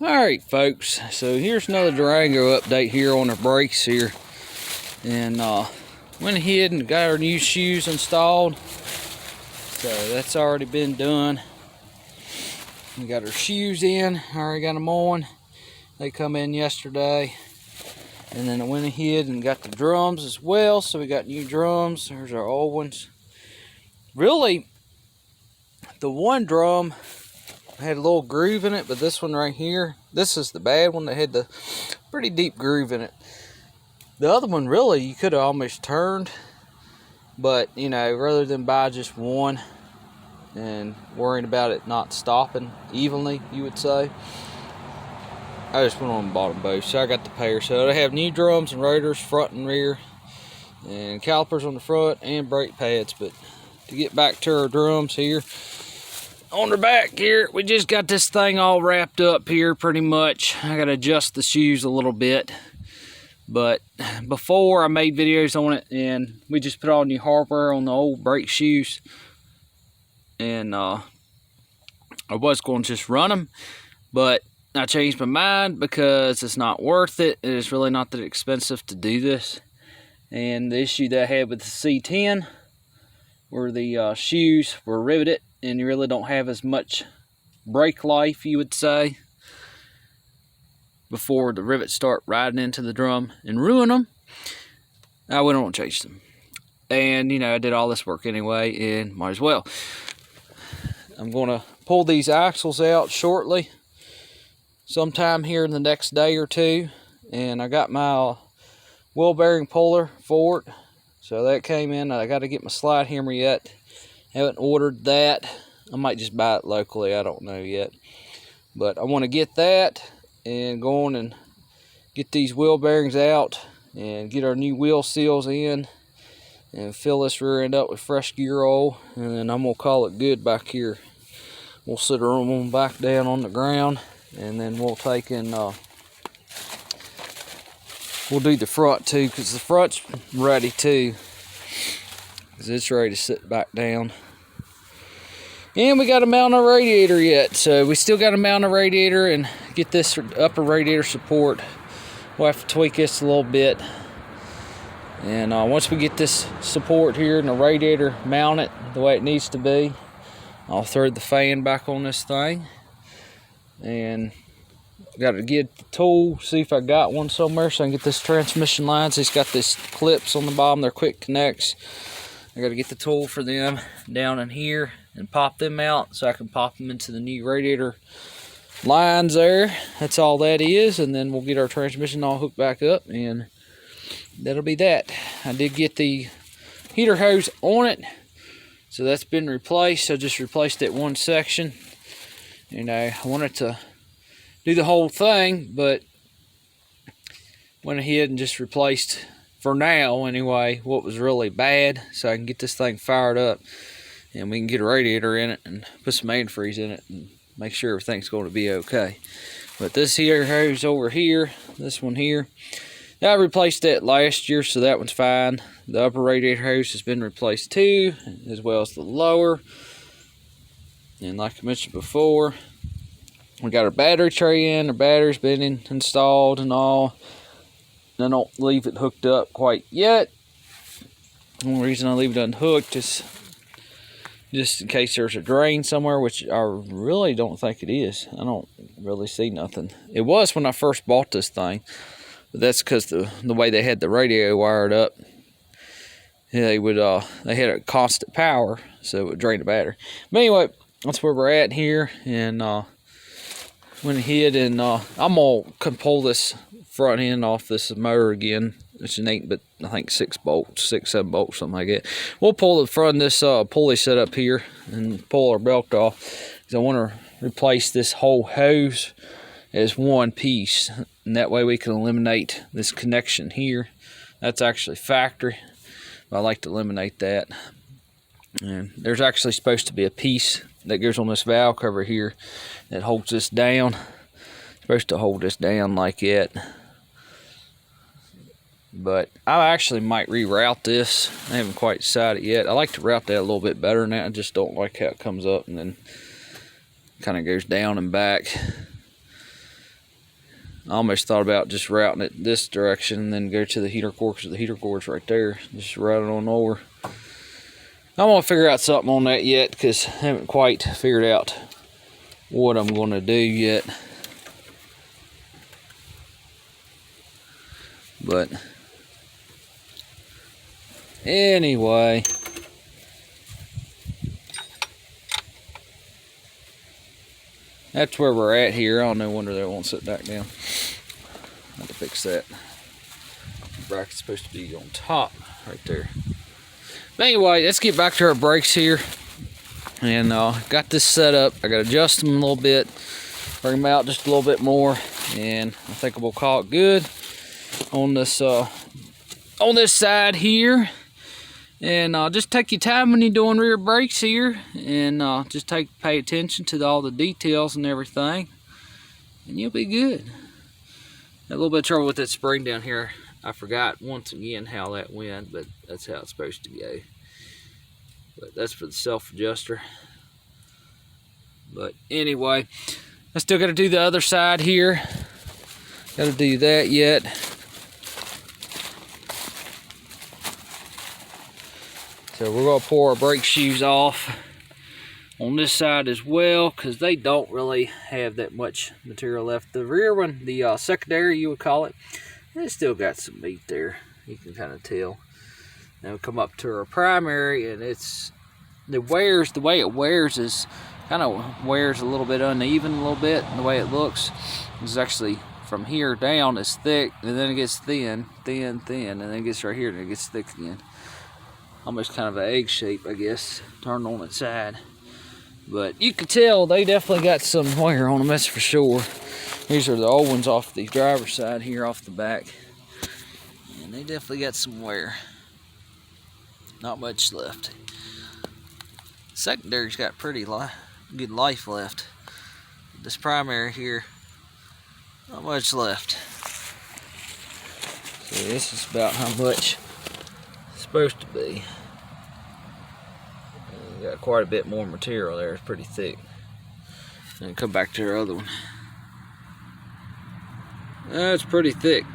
Alright folks, so here's another Durango update here on the brakes here. And went ahead and got our new shoes installed. So that's already been done. We got our shoes in, already got them on. They come in yesterday. And then I went ahead and got the drums as well. So we got new drums. There's our old ones. Really, the one drum had a little groove in it, but this one right here, this is the bad one that had the pretty deep groove in it. The other one, really, you could have almost turned, but you know, rather than buy just one and worrying about it not stopping evenly, you would say, I just went on and bought them both. So I got the pair. So they have new drums and rotors, front and rear, and calipers on the front and brake pads. But to get back to our drums here, on the back here, we just got this thing all wrapped up here pretty much. I got to adjust the shoes a little bit. But before, I made videos on it, and we just put all new hardware on the old brake shoes. And I was going to just run them, but I changed my mind because it's not worth it. It is really not that expensive to do this. And the issue that I had with the C10, where the shoes were riveted, and you really don't have as much brake life, you would say, before the rivets start riding into the drum and ruin them, I went on and changed them. And, you know, I did all this work anyway, and might as well. I'm going to pull these axles out shortly, sometime here in the next day or two. And I got my wheel bearing puller for it. So that came in. I got to get my slide hammer yet. Haven't ordered that. I might just buy it locally. I don't know yet. But I want to get that and go on and get these wheel bearings out and get our new wheel seals in and fill this rear end up with fresh gear oil. And then I'm going to call it good back here. We'll sit our one back down on the ground, and then we'll take and we'll do the front too, because the front's ready too. It's ready to sit back down. And we got to mount our radiator yet. So we still got to mount a radiator and get this upper radiator support. We'll have to tweak this a little bit. And once we get this support here and the radiator mounted the way it needs to be, I'll throw the fan back on this thing. And got to get the tool, see if I got one somewhere so I can get this transmission lines. It's got these clips on the bottom, they're quick connects. I got to get the tool for them down in here and pop them out so I can pop them into the new radiator lines there. That's all that is. And then we'll get our transmission all hooked back up, and that'll be that. I did get the heater hose on it, so that's been replaced. I just replaced that one section. You know, I wanted to do the whole thing, but went ahead and just replaced, for now anyway, what was really bad, so I can get this thing fired up and we can get a radiator in it and put some antifreeze in it and make sure everything's going to be okay. But this here hose over here, this one here, I replaced that last year, so that one's fine. The upper radiator hose has been replaced too, as well as the lower. And like I mentioned before, we got our battery tray in, our battery's been installed and all. I don't leave it hooked up quite yet. The only reason I leave it unhooked is just in case there's a drain somewhere, which I really don't think it is. I don't really see nothing. It was when I first bought this thing, but that's because the way they had the radio wired up. They had a constant power, so it would drain the battery. But anyway, that's where we're at here, and went ahead and I'm gonna pull this front end off this motor again. It's an 8, but I think 6 bolts, 6, 7 bolts, something like that. We'll pull the front of this pulley set up here and pull our belt off, because I want to replace this whole hose as one piece, and that way we can eliminate this connection here. That's actually factory, but I like to eliminate that. And there's actually supposed to be a piece that goes on this valve cover here that holds this down. It's supposed to hold this down like that. But I actually might reroute this. I haven't quite decided yet. I like to route that a little bit better than that. I just don't like how it comes up and then kind of goes down and back. I almost thought about just routing it this direction and then go to the heater core, because the heater core's right there. Just route it on over. I want to figure out something on that yet, because I haven't quite figured out what I'm going to do yet. But anyway, that's where we're at here. Oh, no wonder that won't sit back down. I have to fix that. The bracket's supposed to be on top right there. But anyway, let's get back to our brakes here. And got this set up. I got to adjust them a little bit, bring them out just a little bit more, and I think we'll call it good on this side here. And just take your time when you're doing rear brakes here, and just pay attention to all the details and everything, and you'll be good. A little bit of trouble with that spring down here. I forgot once again how that went, but that's how it's supposed to go. But that's for the self-adjuster. But anyway, I still got to do the other side here. Got to do that yet. So we're going to pour our brake shoes off on this side as well, because they don't really have that much material left. The rear one, the secondary you would call it, it's still got some meat there. You can kind of tell. Now we come up to our primary, and the way it wears is kind of wears a little bit uneven, a little bit. And the way it looks is actually from here down is thick, and then it gets thin, and then it gets right here and it gets thick again. Almost kind of an egg shape, I guess, turned on its side. But you can tell they definitely got some wear on them, that's for sure. These are the old ones off the driver's side here, off the back. And they definitely got some wear. Not much left. Secondary's got pretty good life left. This primary here, not much left. So this is about how much it's supposed to be. Got quite a bit more material there. It's pretty thick. And come back to our other one. That's pretty thick.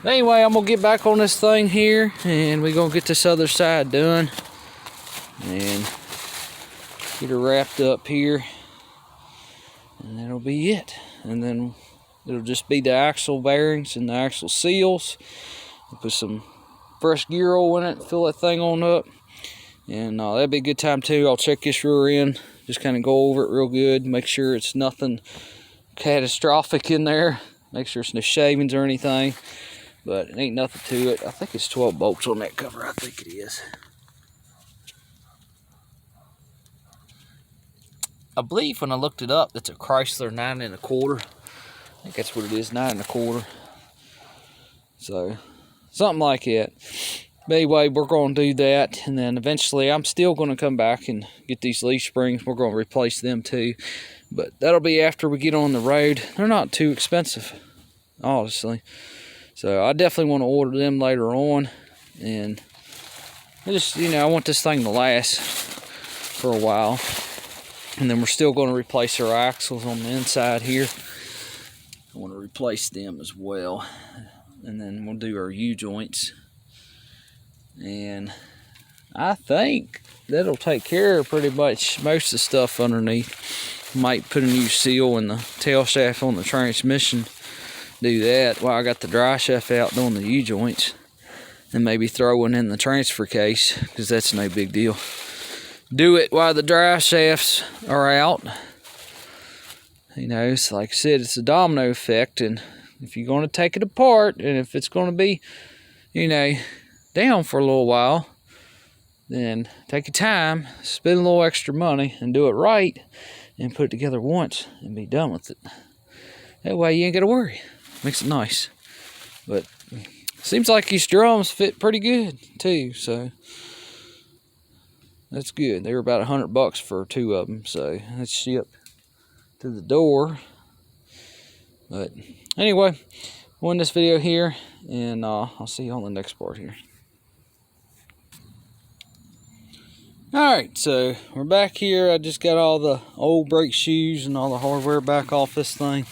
Anyway, I'm gonna get back on this thing here, and we're gonna get this other side done and get her wrapped up here, and that'll be it. And then it'll just be the axle bearings and the axle seals. I'll put some fresh gear oil in it, fill that thing on up. And that'd be a good time too. I'll check this rear end, just kind of go over it real good, make sure it's nothing catastrophic in there, make sure it's no shavings or anything, but it ain't nothing to it. I think it's 12 bolts on that cover. I think it is. I believe when I looked it up, it's a Chrysler 9 1/4. I think that's what it is, 9 1/4. So something like that. But anyway, we're going to do that, and then eventually I'm still going to come back and get these leaf springs. We're going to replace them too, but that'll be after we get on the road. They're not too expensive, honestly. So I definitely want to order them later on, and I just, I want this thing to last for a while. And then we're still going to replace our axles on the inside here. I want to replace them as well, and then we'll do our U-joints. And I think that'll take care of pretty much most of the stuff underneath. Might put a new seal in the tail shaft on the transmission. Do that while I got the dry shaft out doing the U-joints. And maybe throw one in the transfer case, because that's no big deal. Do it while the dry shafts are out. It's like I said, it's a domino effect. And if you're going to take it apart, and if it's going to be, down for a little while, then take your time, spend a little extra money, and do it right, and put it together once and be done with it. That way you ain't got to worry. Makes it nice. But seems like these drums fit pretty good too, so that's good. They were about $100 for 2 of them, so that's shipped to the door. But anyway, we'll end this video here, and I'll see you on the next part here. Alright, so we're back here. I just got all the old brake shoes and all the hardware back off this thing.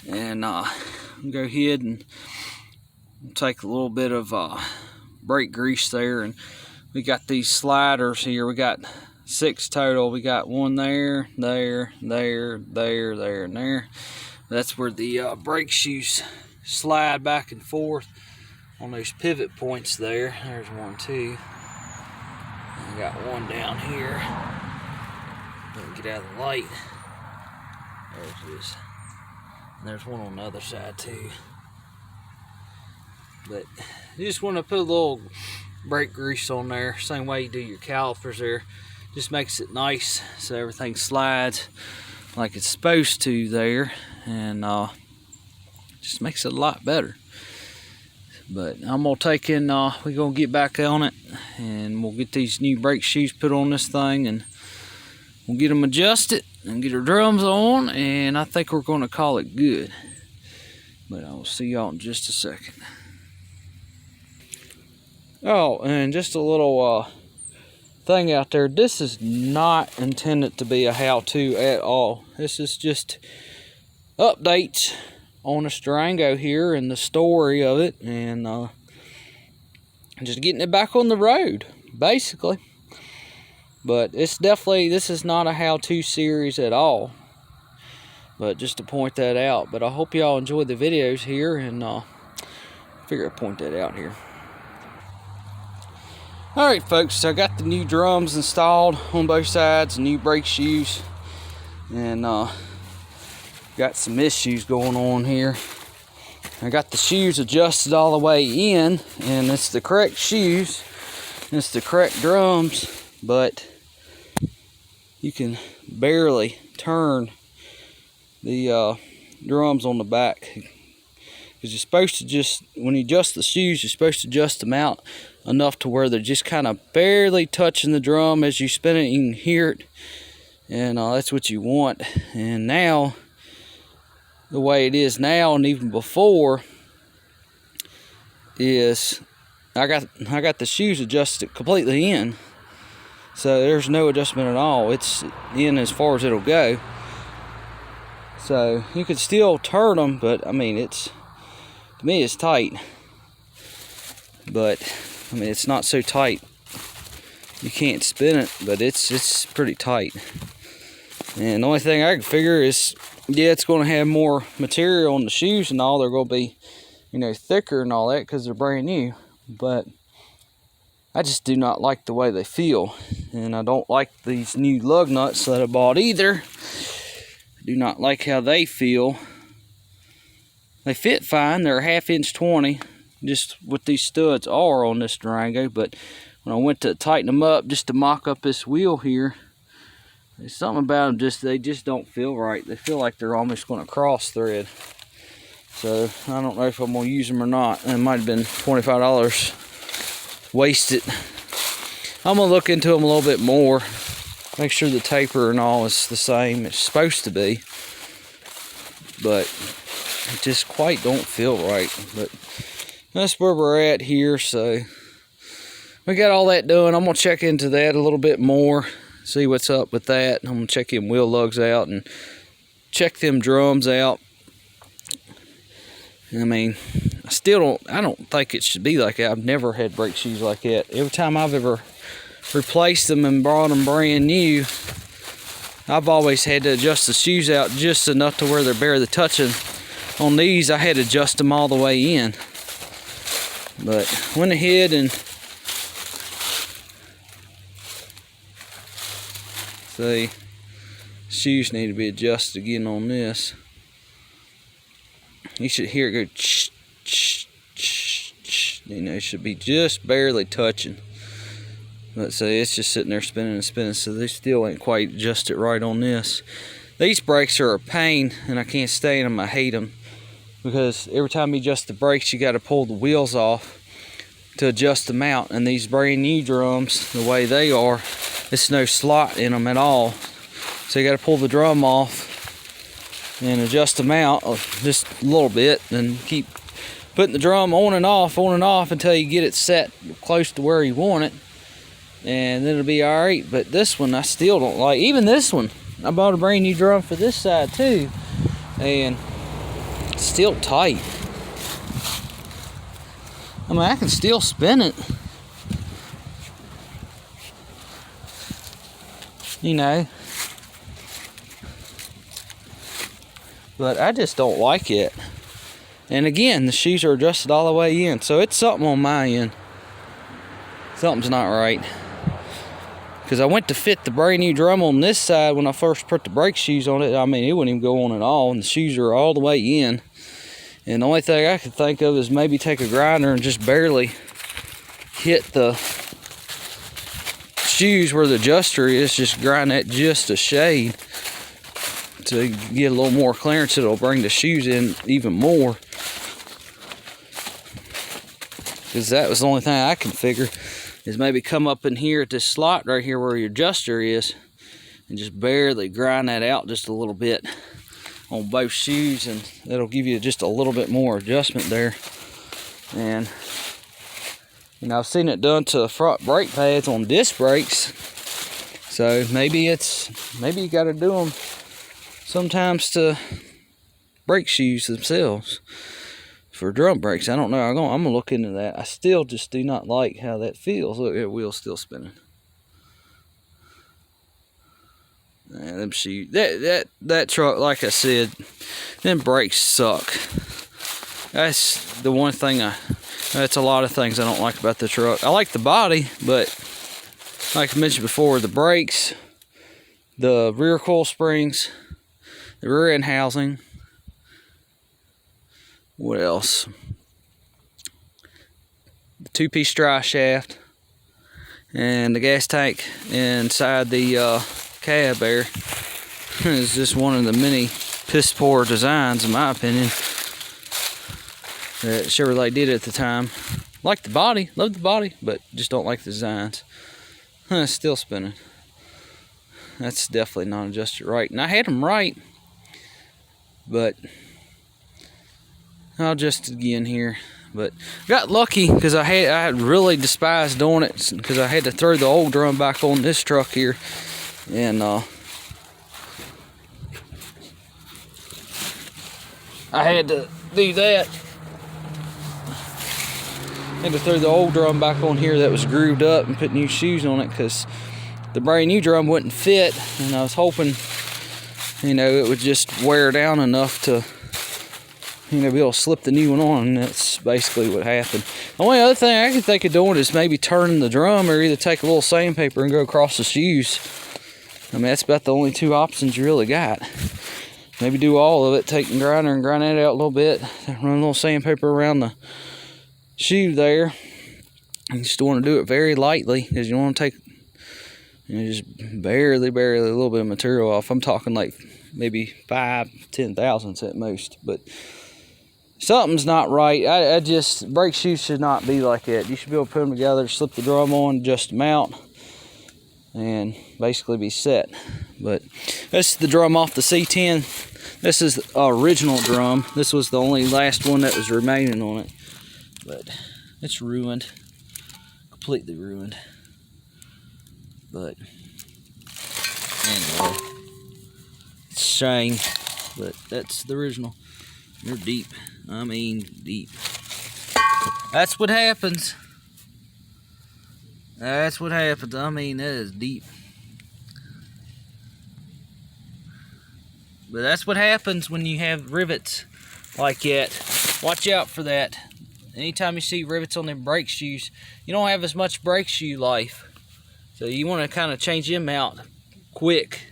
And go ahead and take a little bit of brake grease there. And we got these sliders here. We got 6 total. We got one there, there, there, there, there, and there. That's where the brake shoes slide back and forth on those pivot points there. There's one too. I got one down here. Let me get out of the light. There it is. And there's one on the other side too. But you just want to put a little brake grease on there, same way you do your calipers there. Just makes it nice so everything slides like it's supposed to there, and just makes it a lot better. But I'm gonna take in, we're gonna get back on it, and we'll get these new brake shoes put on this thing, and we'll get them adjusted and get our drums on, and I think we're gonna call it good. But I'll see y'all in just a second. Oh, and just a little thing out there. This is not intended to be a how-to at all. This is just updates on this Durango here and the story of it, and just getting it back on the road, basically. But it's definitely, this is not a how-to series at all. But just to point that out. But I hope y'all enjoy the videos here, and figure I'd point that out here. Alright folks, so I got the new drums installed on both sides, new brake shoes, and got some issues going on here. I got the shoes adjusted all the way in, and it's the correct shoes, and it's the correct drums, but you can barely turn the drums on the back. Because you're supposed to just, when you adjust the shoes, you're supposed to adjust them out enough to where they're just kind of barely touching the drum as you spin it. You can hear it, and that's what you want. And now, the way it is now, and even before, is I got the shoes adjusted completely in, so there's no adjustment at all. It's in as far as it'll go. So you can still turn them, but I mean, it's, to me, it's tight. But I mean, it's not so tight you can't spin it, but it's pretty tight. And the only thing I can figure is, yeah, it's going to have more material on the shoes and all. They're going to be, you know, thicker and all that because they're brand new. But I just do not like the way they feel, and I don't like these new lug nuts that I bought either. I do not like how they feel. They fit fine. They're a 1/2 inch 20. Just what these studs are on this Durango, but when I went to tighten them up just to mock up this wheel here, there's something about them, they just don't feel right. They feel like they're almost going to cross thread. So I don't know if I'm going to use them or not. It might have been $25 wasted. I'm going to look into them a little bit more, make sure the taper and all is the same it's supposed to be, but it just quite don't feel right. But that's where we're at here. So we got all that done. I'm gonna check into that a little bit more, see what's up with that. I'm gonna check them wheel lugs out and check them drums out. I mean, I don't think it should be like that. I've never had brake shoes like that. Every time I've ever replaced them and brought them brand new, I've always had to adjust the shoes out just enough to where they're barely touching. On these, I had to adjust them all the way in. But went ahead and see, shoes need to be adjusted again on this. You should hear it go ch, ch, ch, ch. You know, it should be just barely touching. But see, it's just sitting there spinning and spinning, so they still ain't quite adjusted right on this. These brakes are a pain, and I can't stand them. I hate them. Because every time you adjust the brakes, you got to pull the wheels off to adjust them out. And these brand new drums, the way they are, it's no slot in them at all. So you got to pull the drum off and adjust them out just a little bit, and keep putting the drum on and off until you get it set close to where you want it, and then it'll be all right. But this one I still don't like. Even this one, I bought a brand new drum for this side too, and It's still tight. I mean, I can still spin it. You know. But I just don't like it. And again, the shoes are adjusted all the way in. So it's something on my end. Something's not right. Because I went to fit the brand new drum on this side when I first put the brake shoes on it. I mean, it wouldn't even go on at all. And the shoes are all the way in. And the only thing I could think of is maybe take a grinder and just barely hit the shoes where the adjuster is. Just grind that just a shade to get a little more clearance. It'll bring the shoes in even more. Because that was the only thing I can figure, is maybe come up in here at this slot right here where your adjuster is and just barely grind that out just a little bit on both shoes, and that'll give you just a little bit more adjustment there. And you know, I've seen it done to front brake pads on disc brakes, so maybe you got to do them sometimes to brake shoes themselves for drum brakes. I don't know. I'm gonna look into that. I still just do not like how that feels. Look, that wheel's still spinning. Man, them shoes, that truck, like I said, them brakes suck. That's the one thing that's a lot of things I don't like about the truck. I like the body, but like I mentioned before, the brakes, the rear coil springs, the rear end housing. What else? The two-piece dry shaft and the gas tank inside the cab there is just one of the many piss poor designs, in my opinion, that Chevrolet did at the time. Like the body, love the body, but just don't like the designs. Still spinning. That's definitely not adjusted right, and I had them right, but I'll adjust it again here. But got lucky because I had really despised doing it because I had to throw the old drum back on this truck here, and I had to do that. Had to throw the old drum back on here that was grooved up and put new shoes on it because the brand new drum wouldn't fit, and I was hoping, you know, it would just wear down enough to, you know, be able to slip the new one on, and that's basically what happened. The only other thing I can think of doing is maybe turning the drum, or either take a little sandpaper and go across the shoes. I mean, that's about the only two options you really got. Maybe do all of it, take the grinder and grind that out a little bit, run a little sandpaper around the shoe there. You just want to do it very lightly because you want to take, you know, just barely a little bit of material off. I'm talking like maybe 5-10 thousandths at most, but something's not right. I just, brake shoes should not be like that. You should be able to put them together, slip the drum on, adjust them out, and basically be set. But this is the drum off the C10. This is the original drum. This was the only last one that was remaining on it, but it's ruined, completely ruined. But anyway, it's a shame, but that's the original. They're deep. I mean, deep. That's what happens. That's what happens. I mean, that is deep. But that's what happens when you have rivets like that. Watch out for that. Anytime you see rivets on them brake shoes, you don't have as much brake shoe life. So you want to kind of change them out quick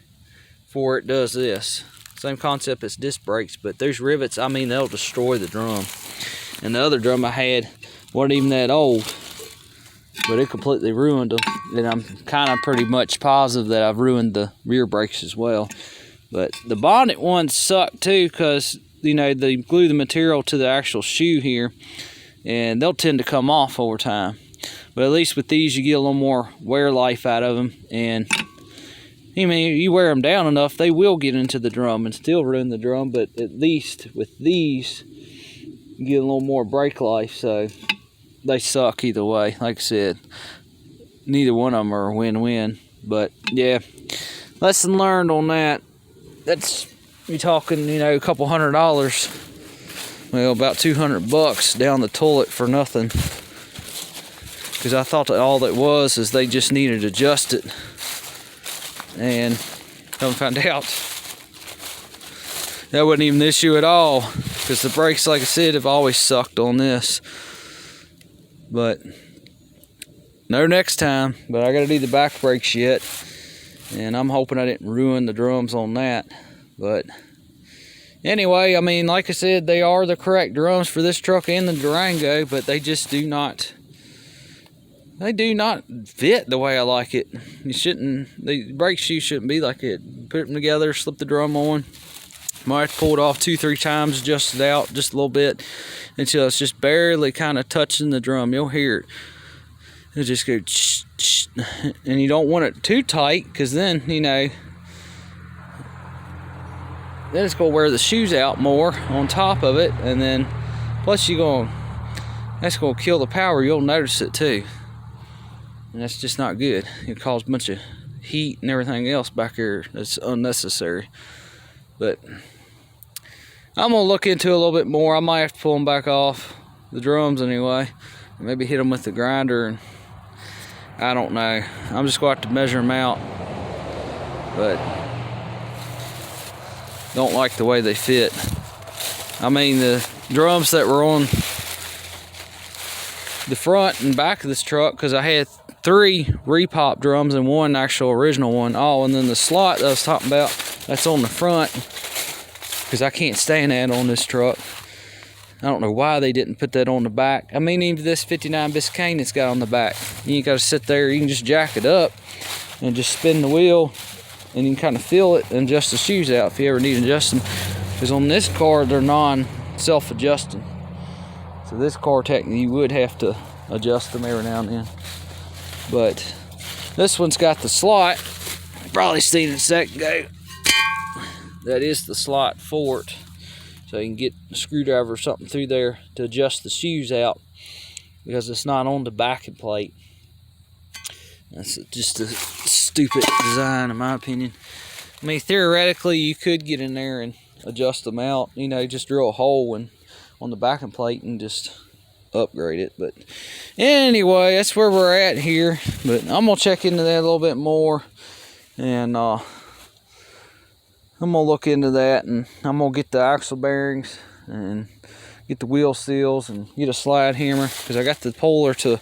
before it does this. Same concept as disc brakes, but those rivets, I mean, they'll destroy the drum. And the other drum I had wasn't even that old, but it completely ruined them. And I'm kind of pretty much positive that I've ruined the rear brakes as well. But the bonnet ones suck too, because, you know, they glue the material to the actual shoe here, and they'll tend to come off over time. But at least with these, you get a little more wear life out of them, and I mean, you wear them down enough, they will get into the drum and still ruin the drum. But at least with these, you get a little more brake life. So they suck either way. Like I said, neither one of them are a win-win. But yeah, lesson learned on that. That's, you're talking, you know, a couple $100 well, about 200 bucks down the toilet for nothing. Because I thought that all that was is they just needed adjusted. And come find out, that wasn't even the issue at all. Because the brakes, like I said, have always sucked on this. But no next time. But I gotta do the back brakes yet. And I'm hoping I didn't ruin the drums on that. But anyway, I mean, like I said, they are the correct drums for this truck and the Durango, but they just do not, they do not fit the way I like it. You shouldn't, the brake shoes shouldn't be like it. Put them together, slip the drum on. Might have to pull it off 2-3 times, adjust it out just a little bit until it's just barely kind of touching the drum. You'll hear it. It'll just go ch, ch, and you don't want it too tight, because then, you know, then it's going to wear the shoes out more on top of it, and then plus that's going to kill the power. You'll notice it too, and that's just not good. It causes a bunch of heat and everything else back here that's unnecessary. But I'm going to look into it a little bit more. I might have to pull them back off, the drums anyway, maybe hit them with the grinder, and I don't know. I'm just going to have to measure them out, but don't like the way they fit. I mean, the drums that were on the front and back of this truck, because I had 3 repop drums and 1 actual original one. Oh, and then the slot that I was talking about, that's on the front, because I can't stand that on this truck. I don't know why they didn't put that on the back. I mean, even this 59 Biscayne it's got on the back. You ain't got to sit there. You can just jack it up and just spin the wheel, and you can kind of feel it and adjust the shoes out if you ever need adjusting. Because on this car, they're non-self-adjusting. So this car, technically, you would have to adjust them every now and then. But this one's got the slot. Probably seen it a second ago. That is the slot for it. So you can get a screwdriver or something through there to adjust the shoes out, because it's not on the backing plate. That's just a stupid design in my opinion. I mean, theoretically you could get in there and adjust them out, you know, just drill a hole on the backing plate and just upgrade it. But anyway, that's where we're at here. But I'm gonna check into that a little bit more, and I'm gonna look into that, and I'm gonna get the axle bearings and get the wheel seals and get a slide hammer, because I got the puller to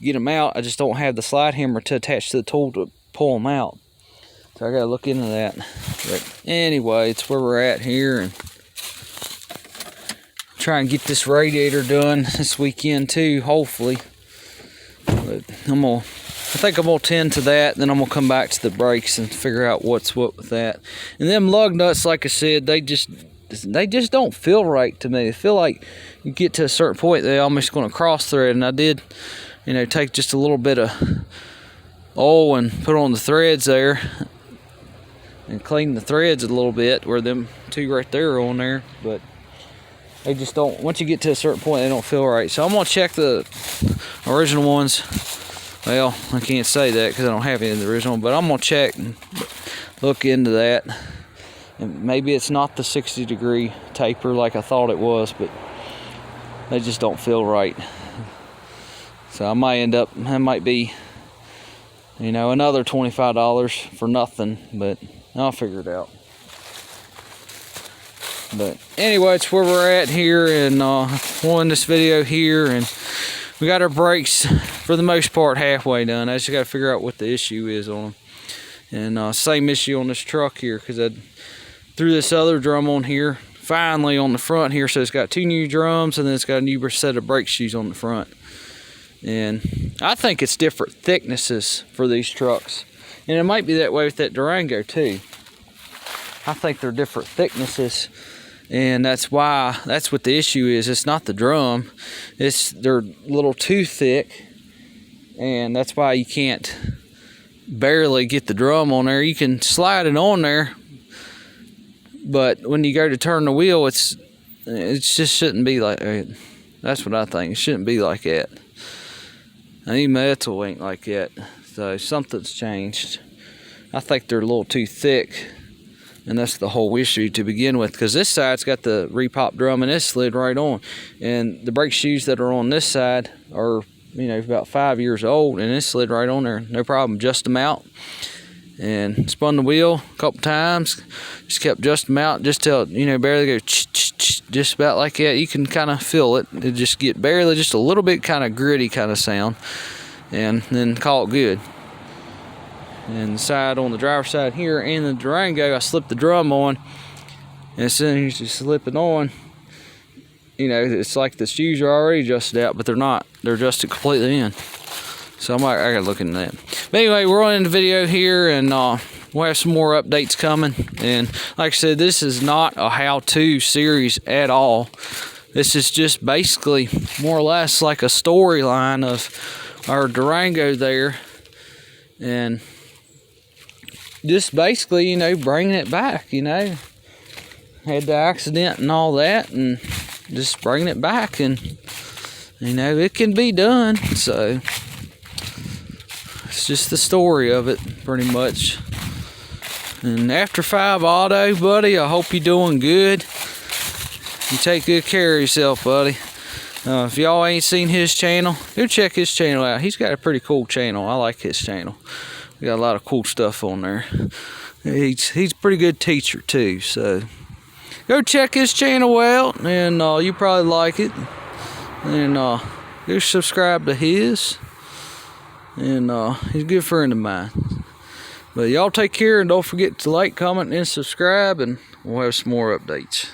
get them out. I just don't have the slide hammer to attach to the tool to pull them out. So I gotta look into that. But anyway, it's where we're at here, and try and get this radiator done this weekend too, hopefully. But I think I'm gonna tend to that, then I'm gonna come back to the brakes and figure out what's what with that. And them lug nuts, like I said, they just don't feel right to me. They feel like you get to a certain point, they're almost gonna cross thread. And I did, you know, take just a little bit of oil and put on the threads there and clean the threads a little bit where them 2 right there are on there. But they just don't, once you get to a certain point, they don't feel right. So I'm gonna check the original ones. Well, I can't say that because I don't have any of the original, but I'm gonna check and look into that. And maybe it's not the 60-degree taper like I thought it was, but they just don't feel right. So I might end up, that might be, you know, another $25 for nothing, but I'll figure it out. But anyway, it's where we're at here, and we'll end this video here. And we got our brakes for the most part halfway done. I just got to figure out what the issue is on them. And same issue on this truck here, because I threw this other drum on here finally on the front here. So it's got 2 new drums, and then it's got a new set of brake shoes on the front. And I think it's different thicknesses for these trucks, and it might be that way with that Durango too. I think they're different thicknesses, and that's what the issue is. It's not the drum, they're a little too thick, and that's why you can't barely get the drum on there. You can slide it on there, but when you go to turn the wheel, it just shouldn't be like that. That's what I think. It shouldn't be like that. Any metal ain't like that, so something's changed. I think they're a little too thick And that's the whole issue to begin with, because this side's got the repop drum and it slid right on. And the brake shoes that are on this side are, you know, about 5 years old, and it slid right on there, no problem. Adjust them out and spun the wheel a couple times, just kept adjusting them out just till, you know, barely go just about like that. You can kind of feel it. It just get barely, just a little bit kind of gritty kind of sound, and then call it good. And the side on the driver's side here and the Durango, I slipped the drum on, and as soon as you slip it on, you know, it's like the shoes are already adjusted out, but they're not. They're adjusted completely in. So I gotta look into that. But anyway, we're on in the video here, and we'll have some more updates coming. And like I said, this is not a how-to series at all. This is just basically more or less like a storyline of our Durango there, and just basically, you know, bringing it back. You know, had the accident and all that, and just bringing it back, and you know, it can be done. So it's just the story of it, pretty much. And After 5 Auto, buddy, I hope you're doing good. You take good care of yourself, buddy. If y'all ain't seen his channel, go check his channel out. He's got a pretty cool channel. I like his channel. We got a lot of cool stuff on there. He's a pretty good teacher too, so go check his channel out, and you probably like it. And go subscribe to his. And he's a good friend of mine. But y'all take care, and don't forget to like, comment, and subscribe, and we'll have some more updates.